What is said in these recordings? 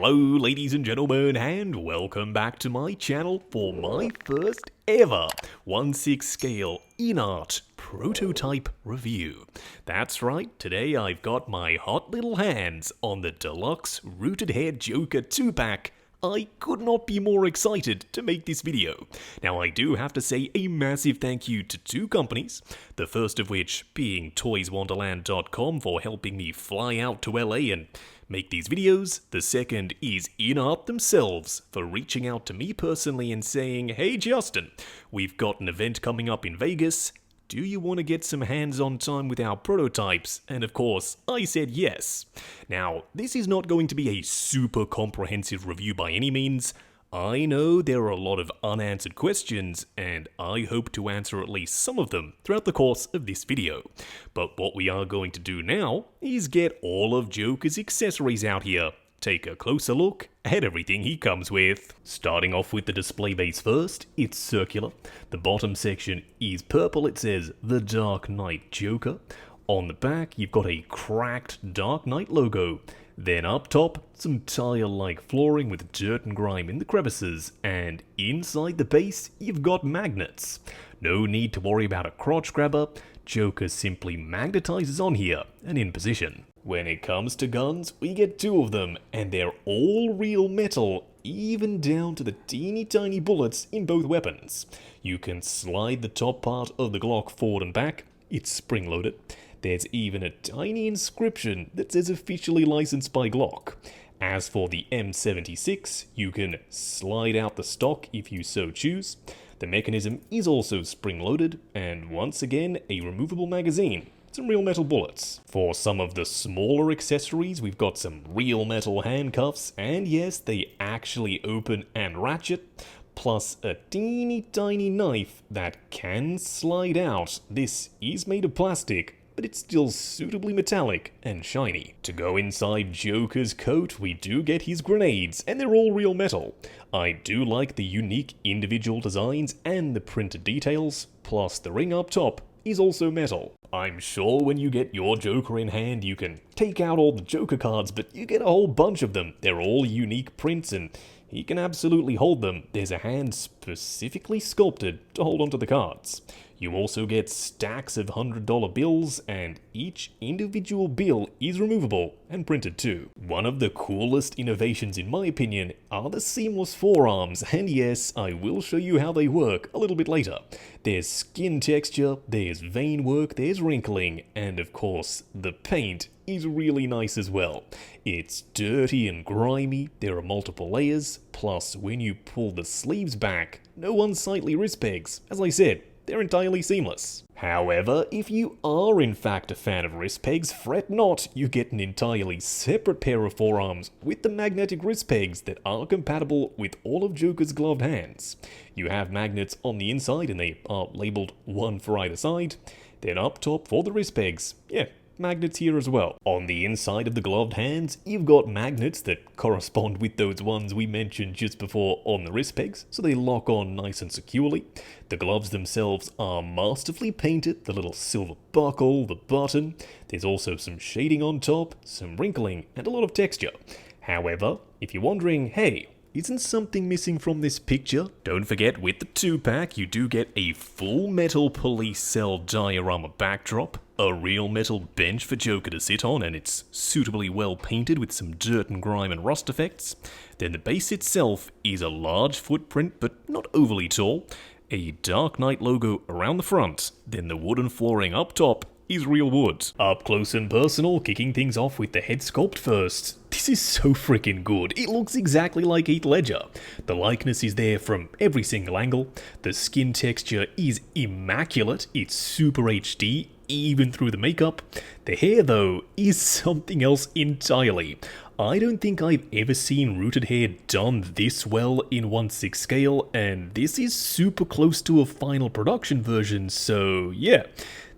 Hello ladies and gentlemen, and welcome back to my channel for my first ever 1/6 scale INART prototype review. That's right, today I've got my hot little hands on the Deluxe Rooted Hair Joker 2-pack. I could not be more excited to make this video. Now I do have to say a massive thank you to two companies, the first of which being toyswonderland.com for helping me fly out to LA and make these videos. The second is INART themselves for reaching out to me personally and saying, "Hey Justin, we've got an event coming up in Vegas. Do you want to get some hands-on time with our prototypes?" And of course, I said yes. Now, this is not going to be a super comprehensive review by any means. I know there are a lot of unanswered questions, and I hope to answer at least some of them throughout the course of this video. But what we are going to do now is get all of Joker's accessories out here, take a closer look at everything he comes with. Starting off with the display base first, it's circular. The bottom section is purple, it says The Dark Knight Joker. On the back, you've got a cracked Dark Knight logo. Then up top, some tile-like flooring with dirt and grime in the crevices, and inside the base, you've got magnets. No need to worry about a crotch grabber, Joker simply magnetizes on here and in position. When it comes to guns, we get two of them, and they're all real metal, even down to the teeny tiny bullets in both weapons. You can slide the top part of the Glock forward and back, it's spring-loaded. There's even a tiny inscription that says officially licensed by Glock. As for the M76, you can slide out the stock if you so choose. The mechanism is also spring-loaded, and once again, a removable magazine. Some real metal bullets. For some of the smaller accessories, we've got some real metal handcuffs, and yes, they actually open and ratchet, plus a teeny tiny knife that can slide out. This is made of plastic, but it's still suitably metallic and shiny. To go inside Joker's coat, we do get his grenades, and they're all real metal. I do like the unique individual designs and the printed details, plus the ring up top is also metal. I'm sure when you get your Joker in hand, you can take out all the Joker cards, but you get a whole bunch of them. They're all unique prints, and he can absolutely hold them. There's a hand specifically sculpted to hold onto the cards. You also get stacks of $100 bills, and each individual bill is removable and printed too. One of the coolest innovations in my opinion are the seamless forearms, and yes, I will show you how they work a little bit later. There's skin texture, there's vein work, there's wrinkling, and of course, the paint is really nice as well. It's dirty and grimy, there are multiple layers, plus when you pull the sleeves back, no unsightly wrist pegs. As I said, they're entirely seamless. However, if you are in fact a fan of wrist pegs, fret not, you get an entirely separate pair of forearms with the magnetic wrist pegs that are compatible with all of Joker's gloved hands. You have magnets on the inside and they are labeled one for either side. Then up top for the wrist pegs, yeah, magnets here as well. On the inside of the gloved hands, you've got magnets that correspond with those ones we mentioned just before on the wrist pegs, so they lock on nice and securely. The gloves themselves are masterfully painted, the little silver buckle, the button. There's also some shading on top, some wrinkling, and a lot of texture. However, if you're wondering, hey, isn't something missing from this picture? Don't forget, with the 2-pack, you do get a full metal police cell diorama backdrop, a real metal bench for Joker to sit on, and it's suitably well painted with some dirt and grime and rust effects. Then the base itself is a large footprint, but not overly tall, a Dark Knight logo around the front, then the wooden flooring up top is real wood. Up close and personal, kicking things off with the head sculpt first. This is so freaking good. It looks exactly like Heath Ledger. The likeness is there from every single angle. The skin texture is immaculate. It's super HD, even through the makeup. The hair, though, is something else entirely. I don't think I've ever seen rooted hair done this well in 1/6 scale, and this is super close to a final production version, so yeah.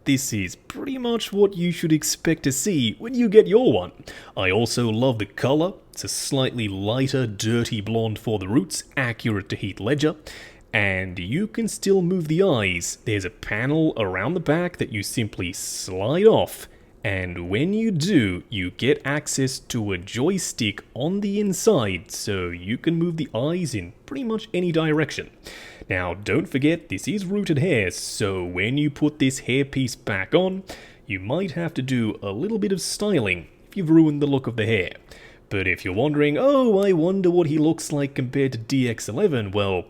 This is pretty much what you should expect to see when you get your one. I also love the color. It's a slightly lighter, dirty blonde for the roots, accurate to Heath Ledger. And you can still move the eyes. There's a panel around the back that you simply slide off, And when you do, you get access to a joystick on the inside, so you can move the eyes in pretty much any direction. Now, don't forget, this is rooted hair, so when you put this hairpiece back on, you might have to do a little bit of styling if you've ruined the look of the hair. But if you're wondering, oh, I wonder what he looks like compared to DX11, well,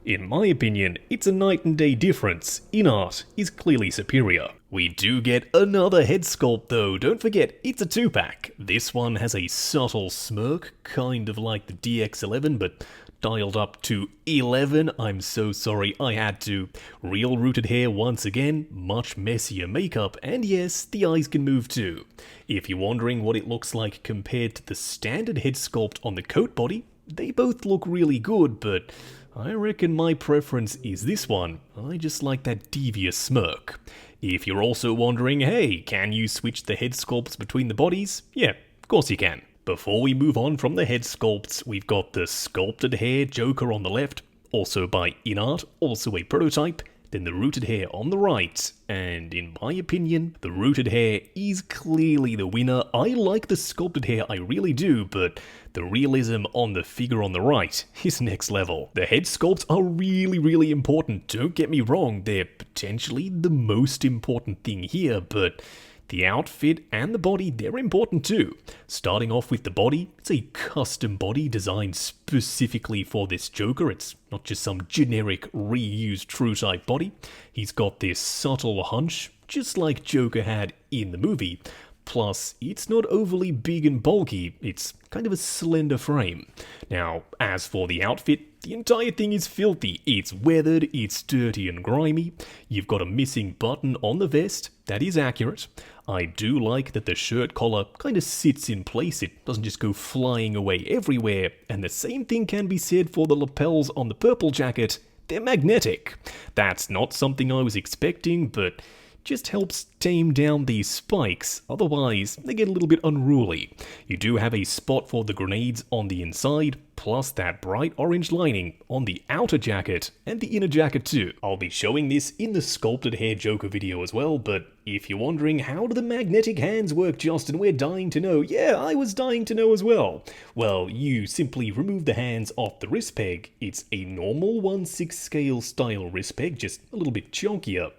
in my opinion, it's a night and day difference. INART is clearly superior. We do get another head sculpt though, don't forget, it's a 2-pack. This one has a subtle smirk, kind of like the DX11, but dialed up to 11. I'm so sorry I had to. Real rooted hair once again, much messier makeup, and yes, the eyes can move too. If you're wondering what it looks like compared to the standard head sculpt on the coat body, they both look really good, but I reckon my preference is this one. I just like that devious smirk. If you're also wondering, hey, can you switch the head sculpts between the bodies? Yeah, of course you can. Before we move on from the head sculpts, we've got the sculpted hair Joker on the left, also by INART, also a prototype, then the rooted hair on the right, and in my opinion, the rooted hair is clearly the winner. I like the sculpted hair, I really do, but the realism on the figure on the right is next level. The head sculpts are really important, don't get me wrong, they're potentially the most important thing here, but the outfit and the body, they're important too. Starting off with the body, it's a custom body designed specifically for this Joker. It's not just some generic reused true type body. He's got this subtle hunch, just like Joker had in the movie. Plus, it's not overly big and bulky, it's kind of a slender frame. Now, as for the outfit, the entire thing is filthy. It's weathered, it's dirty and grimy. You've got a missing button on the vest, that is accurate. I do like that the shirt collar kind of sits in place, it doesn't just go flying away everywhere, and the same thing can be said for the lapels on the purple jacket. They're magnetic. That's not something I was expecting, but just helps tame down these spikes, otherwise they get a little bit unruly. You do have a spot for the grenades on the inside, plus that bright orange lining on the outer jacket and the inner jacket too. I'll be showing this in the sculpted hair Joker video as well, but if you're wondering how do the magnetic hands work, Justin, we're dying to know. Yeah, I was dying to know as well. Well, you simply remove the hands off the wrist peg. It's a normal 1/6 scale style wrist peg, just a little bit chunkier.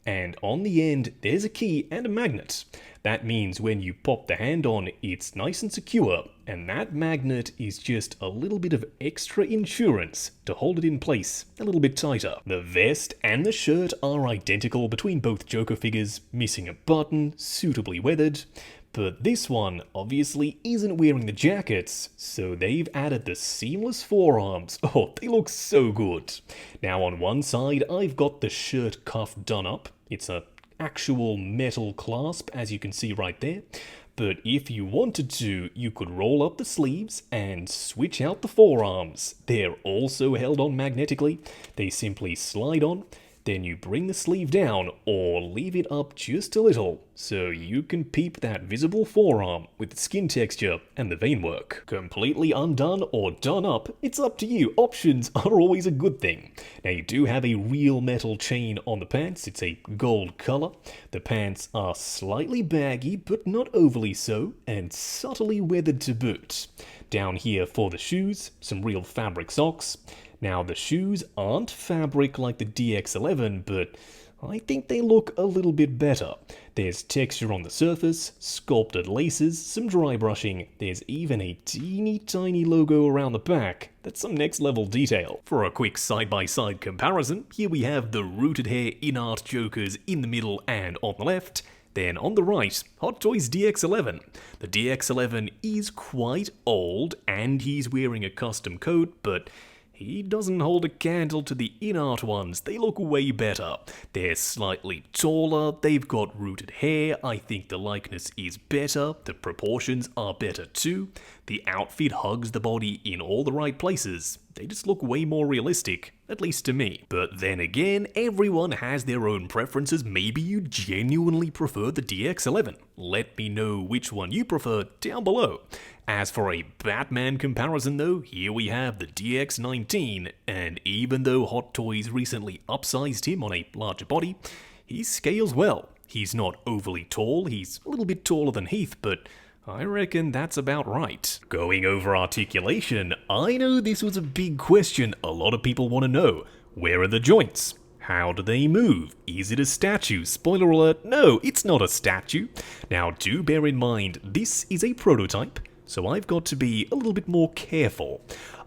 And on the end, there's a key and a magnet. That means when you pop the hand on, it's nice and secure, and that magnet is just a little bit of extra insurance to hold it in place a little bit tighter. The vest and the shirt are identical between both Joker figures, missing a button, suitably weathered. But this one obviously isn't wearing the jackets, so they've added the seamless forearms. Oh, they look so good. Now on one side, I've got the shirt cuff done up. It's an actual metal clasp, as you can see right there. But if you wanted to, you could roll up the sleeves and switch out the forearms. They're also held on magnetically. They simply slide on. Then you bring the sleeve down or leave it up just a little so you can peep that visible forearm with the skin texture and the vein work. Completely undone or done up, it's up to you. Options are always a good thing. Now you do have a real metal chain on the pants. It's a gold color. The pants are slightly baggy but not overly so, and subtly weathered to boot. Down here for the shoes, some real fabric socks. Now the shoes aren't fabric like the DX11, but I think they look a little bit better. There's texture on the surface, sculpted laces, some dry brushing, there's even a teeny tiny logo around the back. That's some next level detail. For a quick side-by-side comparison, here we have the rooted hair INART Jokers in the middle and on the left. Then on the right, Hot Toys DX11. The DX11 is quite old and he's wearing a custom coat, but he doesn't hold a candle to the INART ones. They look way better. They're slightly taller, they've got rooted hair, I think the likeness is better, the proportions are better too, the outfit hugs the body in all the right places. They just look way more realistic, at least to me. But then again, everyone has their own preferences. Maybe you genuinely prefer the DX11. Let me know which one you prefer down below. As for a Batman comparison though, here we have the DX19, and even though Hot Toys recently upsized him on a larger body, he scales well. He's not overly tall, he's a little bit taller than Heath, but I reckon that's about right. Going over articulation, I know this was a big question a lot of people want to know. Where are the joints? How do they move? Is it a statue? Spoiler alert, no, it's not a statue. Now do bear in mind, this is a prototype, so I've got to be a little bit more careful.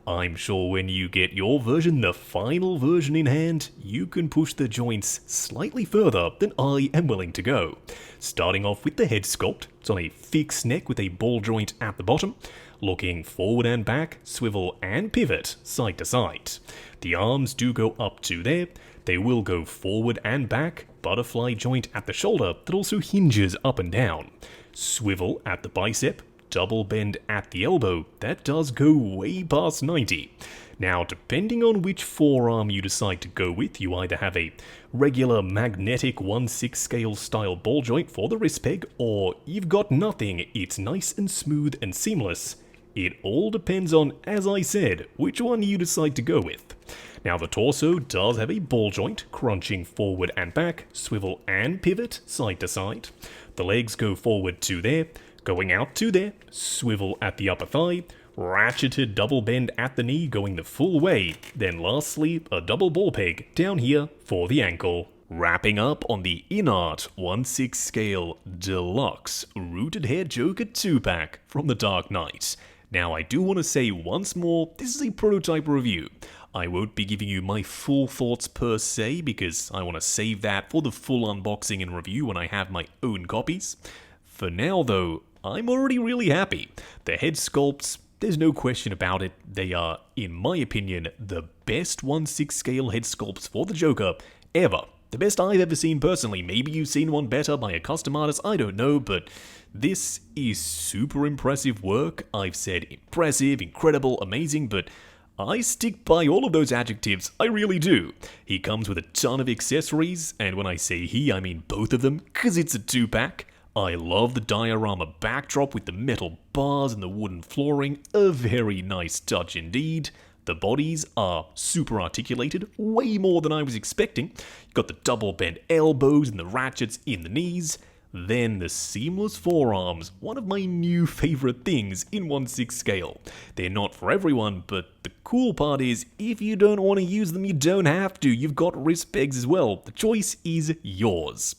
I'm sure when you get your version, the final version in hand, you can push the joints slightly further than I am willing to go. Starting off with the head sculpt, it's on a fixed neck with a ball joint at the bottom, looking forward and back, swivel and pivot side to side. The arms do go up to there, they will go forward and back, butterfly joint at the shoulder that also hinges up and down. Swivel at the bicep, double bend at the elbow, that does go way past 90. Now, depending on which forearm you decide to go with, you either have a regular magnetic 1/6 scale style ball joint for the wrist peg, or you've got nothing, it's nice and smooth and seamless. It all depends on, as I said, which one you decide to go with. Now the torso does have a ball joint, crunching forward and back, swivel and pivot side to side. The legs go forward to there, going out to there, swivel at the upper thigh, ratcheted double bend at the knee going the full way, then lastly a double ball peg down here for the ankle. Wrapping up on the INART 1/6 scale Deluxe Rooted Hair Joker 2-pack from the Dark Knight. Now I do want to say once more, this is a prototype review. I won't be giving you my full thoughts per se because I want to save that for the full unboxing and review when I have my own copies. For now though, I'm already really happy. The head sculpts, there's no question about it, they are, in my opinion, the best 1/6 scale head sculpts for the Joker ever. The best I've ever seen personally. Maybe you've seen one better by a custom artist, I don't know, but this is super impressive work. I've said impressive, incredible, amazing, but I stick by all of those adjectives, I really do. He comes with a ton of accessories, and when I say he, I mean both of them, cause it's a 2-pack. I love the diorama backdrop with the metal bars and the wooden flooring, a very nice touch indeed. The bodies are super articulated, way more than I was expecting. You've got the double bent elbows and the ratchets in the knees. Then the seamless forearms, one of my new favorite things in 1/6 scale. They're not for everyone, but the cool part is if you don't want to use them, you don't have to. You've got wrist pegs as well. The choice is yours.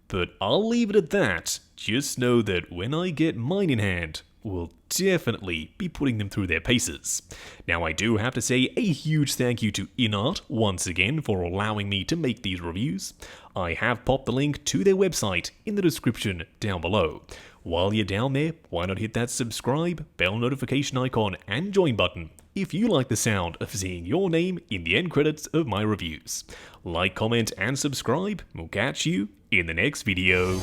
But I'll leave it at that. Just know that when I get mine in hand, we'll definitely be putting them through their paces. Now I do have to say a huge thank you to INART once again for allowing me to make these reviews. I have popped the link to their website in the description down below. While you're down there, why not hit that subscribe, bell notification icon and join button if you like the sound of seeing your name in the end credits of my reviews. Like, comment and subscribe, we'll catch you in the next video.